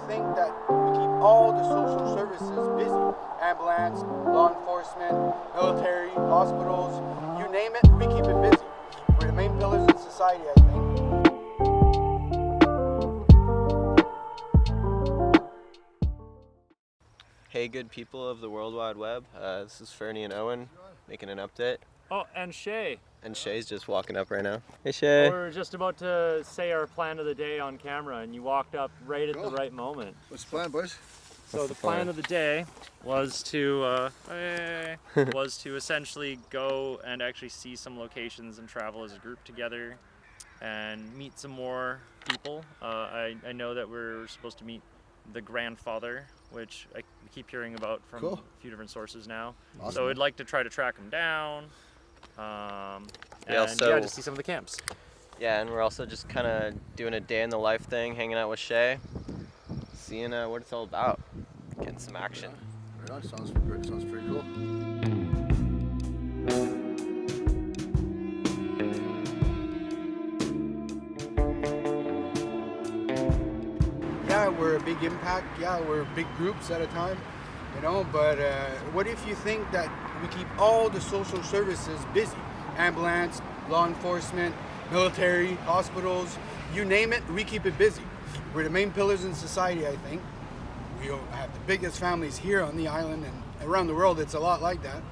think that we keep all the social services busy? Ambulance, law enforcement, military, hospitals, you name it, we keep it busy. We're the main pillars in society, I think. Hey good people of the World Wide Web, this is Fernie and Owen making an update. Oh, and Shay. And Shay's just walking up right now. Hey Shay. We're just about to say our plan of the day on camera and you walked up right at the right moment. What's the plan, boys? So the plan of the day was to essentially go and actually see some locations and travel as a group together and meet some more people. I know that we're supposed to meet the grandfather, which I keep hearing about from a few different sources now. Awesome. So I'd like to try to track him down. To see some of the camps. Yeah, and we're also just kind of doing a day in the life thing, hanging out with Shay, seeing what it's all about, getting some action. Right on, sounds pretty cool. Yeah, we're a big impact. Yeah, we're big groups at a time, you know, but what if you think that we keep all the social services busy? Ambulance, law enforcement, military, hospitals, you name it, we keep it busy. We're the main pillars in society, I think. We have the biggest families here on the island, and around the world it's a lot like that.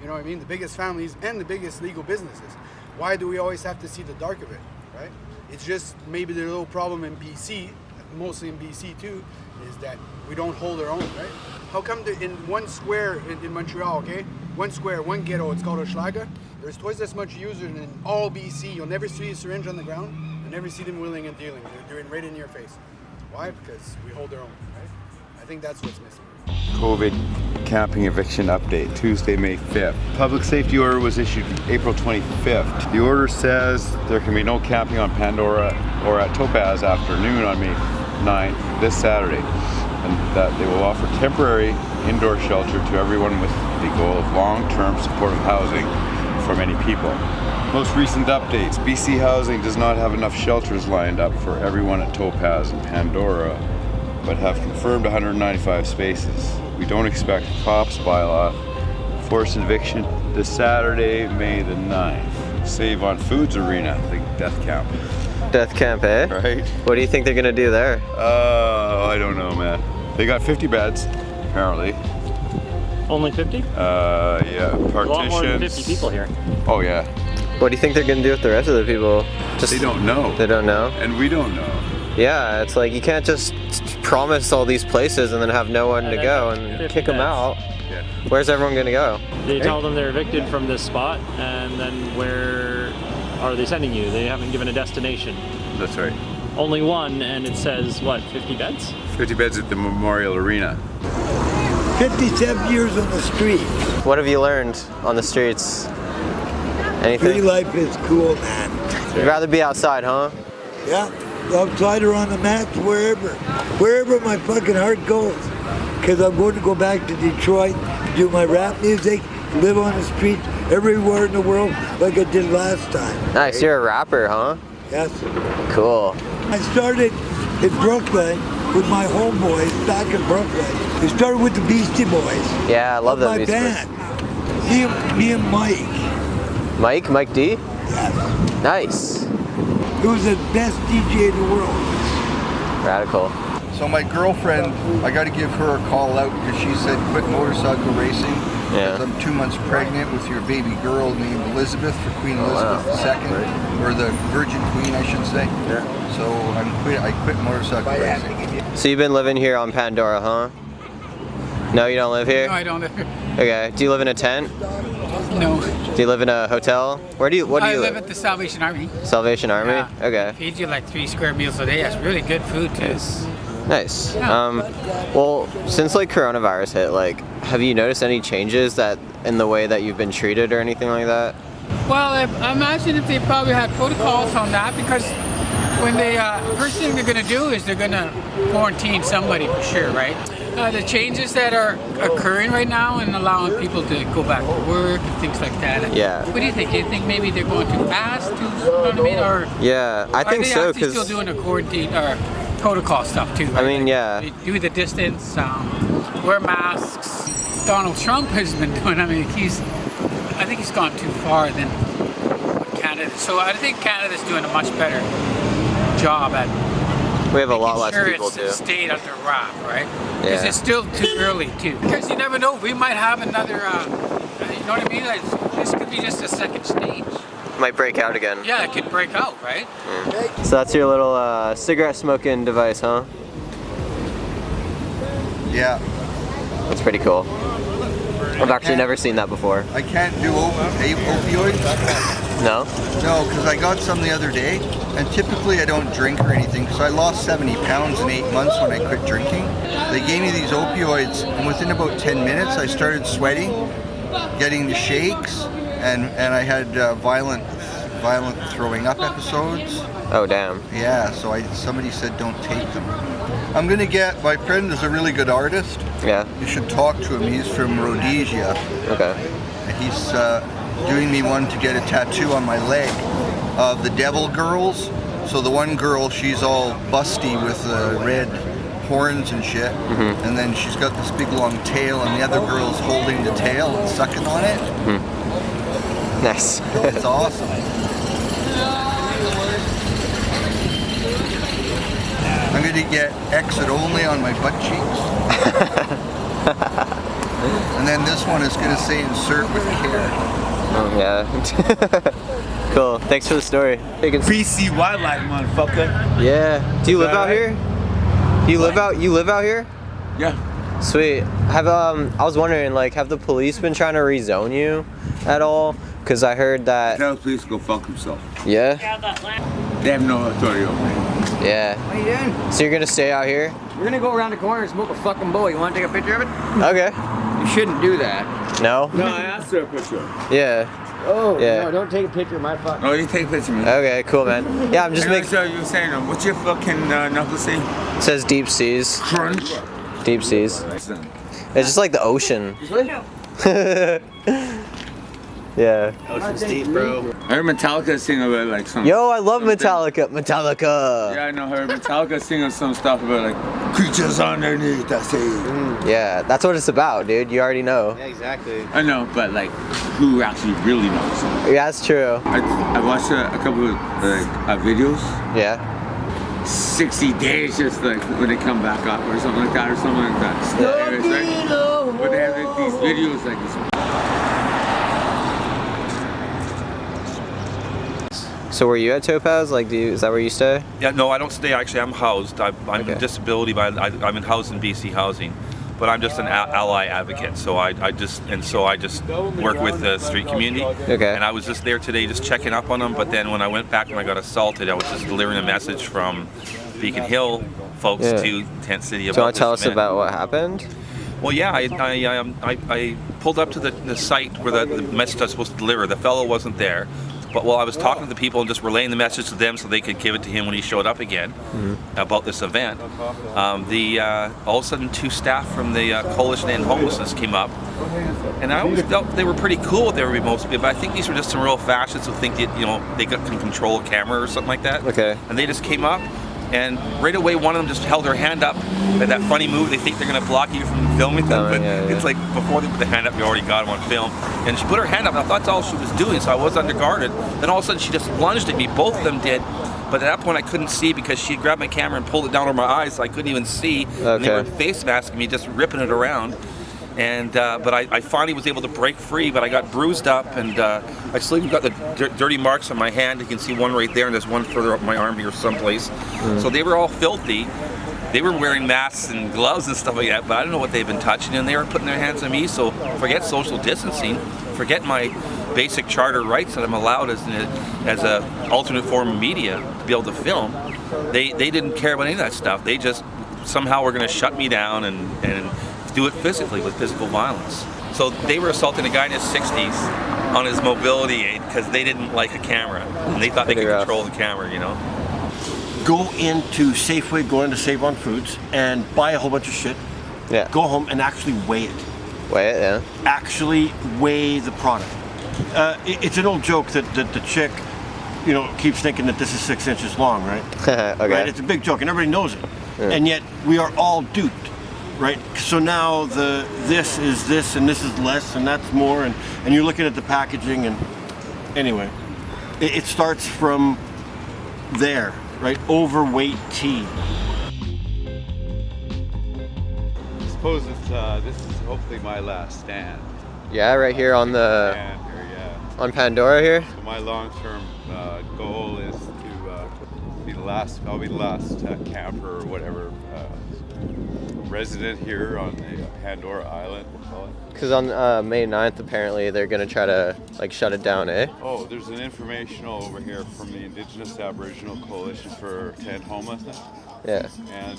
You know what I mean? The biggest families and the biggest legal businesses. Why do we always have to see the dark of it, right? It's just maybe the little problem in BC, mostly in BC too, is that we don't hold our own, right? How come in one square in Montreal, okay? One square, one ghetto, it's called a Schlager. There's twice as much users in all BC. You'll never see a syringe on the ground. You'll never see them wheeling and dealing. They're doing right in your face. Why? Because we hold our own, right? I think that's what's missing. COVID camping eviction update, Tuesday, May 5th. Public safety order was issued April 25th. The order says there can be no camping on Pandora or at Topaz after noon on May 9th, this Saturday, and that they will offer temporary indoor shelter to everyone with the goal of long-term supportive housing for many people. Most recent updates, BC Housing does not have enough shelters lined up for everyone at Topaz and Pandora, but have confirmed 195 spaces. We don't expect a COPS bylaw forced eviction this Saturday, May the 9th. Save on Foods Arena, the death camp. Death camp, eh? Right. What do you think they're gonna do there? I don't know, man. They got 50 beds, apparently. Only 50? Yeah, partitions. A lot more than 50 people here. Oh yeah. What do you think they're gonna do with the rest of the people? They don't know. They don't know? And we don't know. Yeah, it's like you can't just promise all these places and then have no one to go and kick them out. Yeah. Where's everyone gonna go? They tell them they're evicted from this spot, and then where are they sending you? They haven't given a destination. That's right. Only one, and it says, what, 50 beds? 50 beds at the Memorial Arena. 57 years on the street. What have you learned on the streets? Free Anything? life is cool, man. You'd rather be outside, huh? Yeah, outside or on the mats, wherever my fucking heart goes. Because I'm going to go back to Detroit, do my rap music, live on the streets everywhere in the world like I did last time. Nice, you're a rapper, huh? Yes. Cool. I started in Brooklyn with my homeboys back in Brooklyn. We started with the Beastie Boys. Yeah, I love that My Beastie Boys. band. Me and Mike. Mike D? Yes. Nice. He was the best DJ in the world. Radical. So my girlfriend, I got to give her a call out because she said quit motorcycle racing. Yeah. I'm 2 months pregnant with your baby girl named Elizabeth for Queen Elizabeth II, or the Virgin Queen, I should say. Yeah. So I quit motorcycle racing. So you've been living here on Pandora, huh? No, you don't live here? No, I don't live here. Okay. Do you live in a tent? No. Do you live in a hotel? What do you I live? live at the Salvation Army. Salvation Army? Yeah. Okay. Feed you like 3 square meals a day. That's really good food too. Nice. Yeah. Well, since like coronavirus hit, like, have you noticed any changes that in the way that you've been treated or anything like that? Well, I imagine if they probably had protocols on that, because when they first thing they're going to do is they're going to quarantine somebody for sure, right? The changes that are occurring right now and allowing people to go back to work and things like that. Yeah. What do you think? Do you think maybe they're going too fast? You know what I mean? Or Yeah, I think so. Are they actually still doing a quarantine or protocol stuff too. Right? I mean, yeah. Do the distance, wear masks. Donald Trump has been doing. I mean, I think he's gone too far than what Canada. So I think Canada's doing a much better job at. We have a lot less sure people it's too. Stayed under wrap, right? Because Yeah. it's still too early too. Because you never know, we might have another. You know what I mean? Like, this could be just a second stage. Might break out again. Yeah, it could break out, right? So that's your little cigarette smoking device, huh? Yeah. That's pretty cool. I've actually never seen that before. I can't do opioids. No? No, because I got some the other day, and typically I don't drink or anything, because I lost 70 pounds in 8 months when I quit drinking. They gave me these opioids, and within about 10 minutes I started sweating, getting the shakes, and I had violent throwing up episodes. Oh, damn. Yeah, so somebody said don't take them. I'm gonna get, my friend is a really good artist. Yeah. You should talk to him, he's from Rhodesia. Okay. He's doing me one to get a tattoo on my leg of the devil girls. So the one girl, she's all busty with red horns and shit, and then she's got this big long tail, and the other girl's holding the tail and sucking on it. Nice. It's awesome. I'm gonna get exit only on my butt cheeks. And then this one is gonna say insert with care. Oh, yeah. Cool. Thanks for the story. BC wildlife, motherfucker. Yeah. Do you live that out right? here? You live out here? Yeah. Sweet. I was wondering, like, have the police been trying to rezone you at all? Because I heard that. Tell the police to go fuck themselves. Yeah? They have no authority over me. Yeah. What are you doing? So you're gonna stay out here? We're gonna go around the corner and smoke a fucking bowl. You wanna take a picture of it? Okay. You shouldn't do that. No? No, I asked her a picture. Yeah. Oh, Yeah. no, don't take a picture of my fucking... Oh, you take a picture of me. Okay, cool, man. Yeah, I'm just making. So you were saying, what's your fucking knuckle say? It says deep seas. Crunch. Deep seas. It's just like the ocean. Yeah. Ocean's deep, bro. I heard Metallica sing about like some. Yo, I love Metallica. Metallica. Yeah, I know. I heard Metallica singing some stuff about like creatures underneath. I say. Yeah, that's what it's about, dude. You already know. Yeah, exactly. I know, but like, who actually really knows? Yeah, that's true. I watched a couple of videos. Yeah. 60 days, just like when they come back up or something like that, or something like that. Yeah, it's like, but they have like, these videos like this. So were you at Topaz? Like, is that where you stay? Yeah, no, I don't stay. Actually, I'm housed. I'm Okay. in disability, but I'm in housed in BC Housing. But I'm just an ally advocate, so I just work with the street community. Okay. And I was just there today, just checking up on them. But then when I went back and I got assaulted, I was just delivering a message from Beacon Hill folks Yeah. to Tent City Do you about want to tell this us event. about what happened? Well, yeah, I pulled up to the site where the message I was supposed to deliver. The fellow wasn't there. But while I was talking to the people and just relaying the message to them so they could give it to him when he showed up again about this event, all of a sudden 2 staff from the Coalition to End Homelessness came up. And I always felt they were pretty cool with everybody mostly, but I think these were just some real fascists who think that, they can control a camera or something like that. Okay. And they just came up, and right away one of them just held her hand up at that funny move. They think they're going to block you from filming them, but it's like before they put the hand up, you already got them on film. And she put her hand up, and I thought that's all she was doing, so I was underguarded. Then all of a sudden she just lunged at me. Both of them did. But at that point I couldn't see because she grabbed my camera and pulled it down over my eyes, so I couldn't even see. And they were face masking me, just ripping it around. And but I finally was able to break free, but I got bruised up, and I still even got the dirty marks on my hand. You can see one right there, and there's one further up my arm here someplace. So they were all filthy. They were wearing masks and gloves and stuff like that, but I don't know what they've been touching, and they were putting their hands on me. So forget social distancing, forget my basic charter rights that I'm allowed as a alternate form of media to be able to film. They didn't care about any of that stuff. They just somehow were going to shut me down and do it physically with physical violence. So they were assaulting a guy in his 60s on his mobility aid because they didn't like a camera and they thought they could control the camera, Go into Safeway, go into Save on Foods, and buy a whole bunch of shit. Yeah. Go home and actually weigh it. Weigh it, yeah. Actually weigh the product. It's an old joke that the chick, keeps thinking that this is 6 inches long, right? Okay. Right? It's a big joke, and everybody knows it. and yet we are all duped, right? So now this is this and this is less and that's more, and you're looking at the packaging, and anyway, it starts from there, right? Overweight tea. I suppose this is hopefully my last stand. Yeah, right here on the Stand here, yeah. on Pandora here. So my long-term goal is to be the last. I'll be the last camper or whatever resident here on the Pandora Island, we'll call it. Because on May 9th, apparently they're gonna try to like shut it down, eh? Oh, there's an informational over here from the Indigenous Aboriginal Coalition for Tent Homelessness. Yeah. And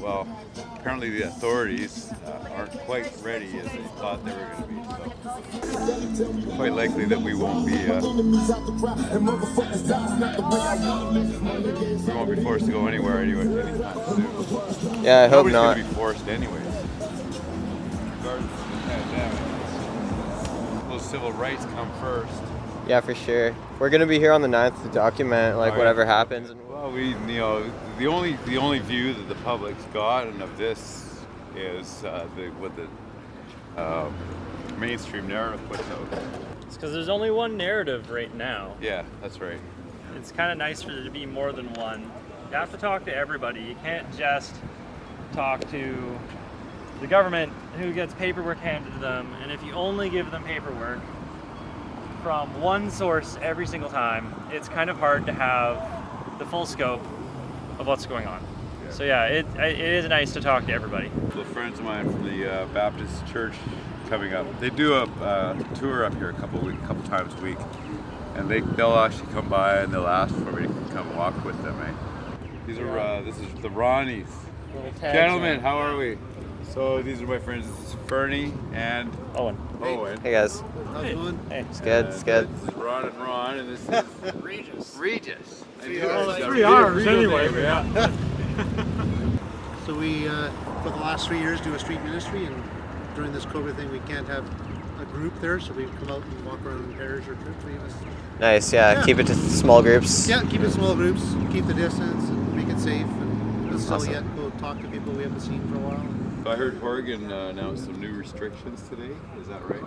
well, apparently the authorities aren't quite ready as they thought they were going to be. So quite likely that we won't be forced to go anywhere anytime soon. Yeah, I hope Nobody's not. going to be forced anyways. Regardless of the pandemic, those civil rights come first. Yeah, for sure. We're gonna be here on the 9th to document like whatever happens. And well, the only view that the public's gotten of this is what the mainstream narrative puts out. It's because there's only one narrative right now. Yeah, that's right. It's kind of nice for there to be more than one. You have to talk to everybody. You can't just talk to the government who gets paperwork handed to them, and if you only give them paperwork from one source every single time, it's kind of hard to have the full scope of what's going on. Yeah. So yeah, it is nice to talk to everybody. Well, friends of mine from the Baptist church coming up, they do a tour up here a couple times a week, and they'll actually come by and they'll ask for me to come walk with them. These are this is the Ronnies. Gentlemen, how are we? So these are my friends. This is Fernie and Owen. Hey guys. How's it going? Hey. It's good. It's good. This is Ron, and this is Regis. 3 hours anyway. Yeah. So we, for the last 3 years, do a street ministry, and during this COVID thing, we can't have a group there, so we've come out and walk around in pairs or trips. Nice. Yeah. Keep it to small groups. Yeah, keep it small groups, keep the distance, and make it safe, and still awesome. yet go talk to people we haven't seen for a while. I heard Oregon announced some new restrictions today. Is that right?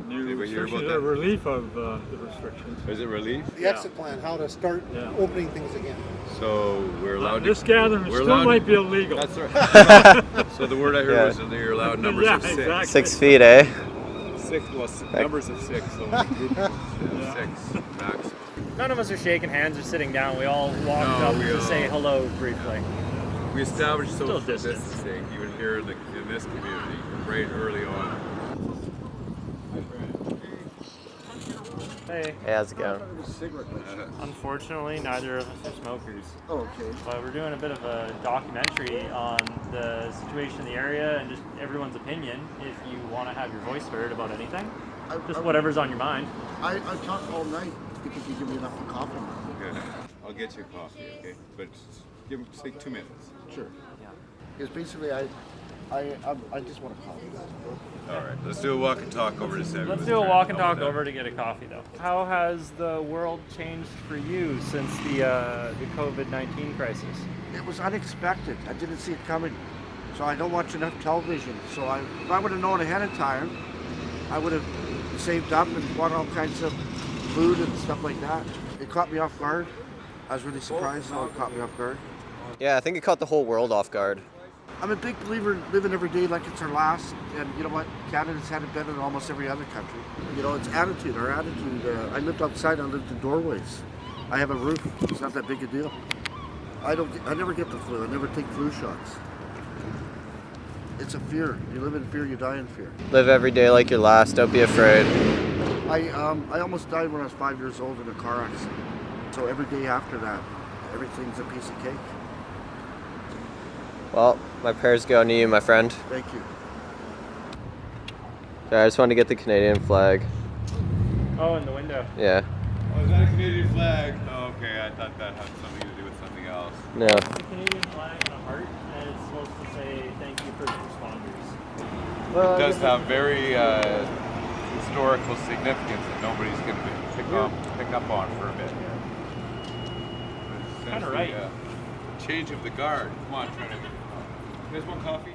New restrictions, a relief of the restrictions. Is it relief? The exit plan, how to start opening things again. So we're allowed this gathering still might be illegal. That's right. So the word I heard was that you're allowed numbers of 6. Exactly. 6 feet, eh? 6, well, numbers of 6. So group of 6 max. None of us are shaking hands or sitting down. We all walked up to say hello briefly. We established social distancing even here in this community right early on. Hey. Hey, how's it going? Unfortunately, neither of us are smokers. Oh, okay. But we're doing a bit of a documentary on the situation in the area and just everyone's opinion. If you want to have your voice heard about anything, just whatever's on your mind. I talk all night because you give me enough of coffee. Okay. I'll get you a coffee, okay? But just take 2 minutes. Sure. Yeah. Because basically, I just want a coffee. All right, let's do a walk and talk over to 7. Let's do a walk and talk over to get a coffee, though. How has the world changed for you since the COVID-19 crisis? It was unexpected. I didn't see it coming. So I don't watch enough television. So if I would have known ahead of time, I would have saved up and bought all kinds of food and stuff like that. It caught me off guard. I was really surprised how it caught me off guard. Yeah, I think it caught the whole world off guard. I'm a big believer in living every day like it's our last, and you know what? Canada's had it better than almost every other country. You know, it's attitude, our attitude. I lived outside, I lived in doorways. I have a roof, it's not that big a deal. I never get the flu, I never take flu shots. It's a fear. You live in fear, you die in fear. Live every day like your last, don't be afraid. I almost died when I was 5 years old in a car accident. So every day after that, everything's a piece of cake. Well, my prayers go to you, my friend. Thank you. Yeah, I just wanted to get the Canadian flag. Oh, in the window. Yeah. Oh, is that a Canadian flag? Oh, okay. I thought that had something to do with something else. No. It's a Canadian flag and a heart, and it's supposed to say thank you first responders. Well, it does have very historical significance that nobody's going to pick up on for a bit. Kind of right. change of the guard. Come on, try to. You guys want coffee?